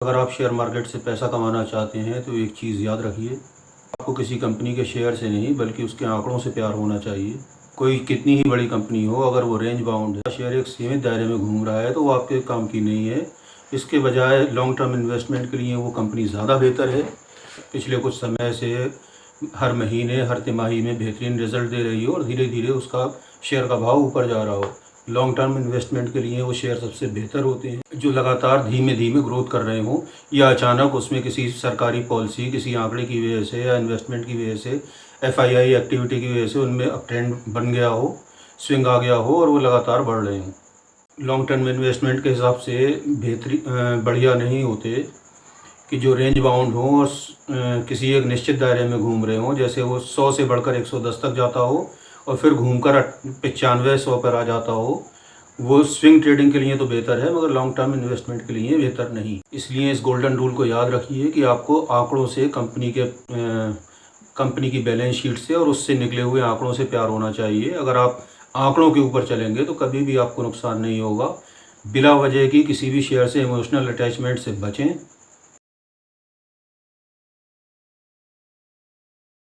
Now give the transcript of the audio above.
अगर आप share market से पैसा कमाना चाहते हैं तो एक चीज़ याद रखिए, आपको किसी कंपनी के शेयर से नहीं बल्कि उसके आंकड़ों से प्यार होना चाहिए। कोई कितनी ही बड़ी कंपनी हो, अगर वो रेंज बाउंड है, शेयर एक सीमित दायरे में घूम रहा है तो वो आपके काम की नहीं है। इसके बजाय लॉन्ग टर्म इन्वेस्टमेंट के लिए वो कंपनी ज़्यादा बेहतर है। पिछले कुछ समय से हर महीने, हर तिमाही में बेहतरीन रिजल्ट दे रही हो और धीरे धीरे उसका शेयर का भाव ऊपर जा रहा हो। लॉन्ग टर्म इन्वेस्टमेंट के लिए वो शेयर सबसे बेहतर होते हैं जो लगातार धीमे धीमे ग्रोथ कर रहे हों, या अचानक उसमें किसी सरकारी पॉलिसी, किसी आंकड़े की वजह से या इन्वेस्टमेंट की वजह से, एफआईआई एक्टिविटी की वजह से उनमें अप ट्रेंड बन गया हो, स्विंग आ गया हो और वो लगातार बढ़ रहे हों। लॉन्ग टर्म इन्वेस्टमेंट के हिसाब से बढ़िया नहीं होते कि जो रेंज बाउंड हो और किसी एक निश्चित दायरे में घूम रहे हों, जैसे वो 100 से बढ़कर 110 तक जाता हो और फिर घूमकर 95-100 पर आ जाता हो। वो स्विंग ट्रेडिंग के लिए तो बेहतर है, मगर लॉन्ग टर्म इन्वेस्टमेंट के लिए बेहतर नहीं। इसलिए इस गोल्डन रूल को याद रखिए कि आपको आंकड़ों से, कंपनी की बैलेंस शीट से और उससे निकले हुए आंकड़ों से प्यार होना चाहिए। अगर आप आंकड़ों के ऊपर चलेंगे तो कभी भी आपको नुकसान नहीं होगा। बिला वजह की किसी भी शेयर से इमोशनल अटैचमेंट से बचें।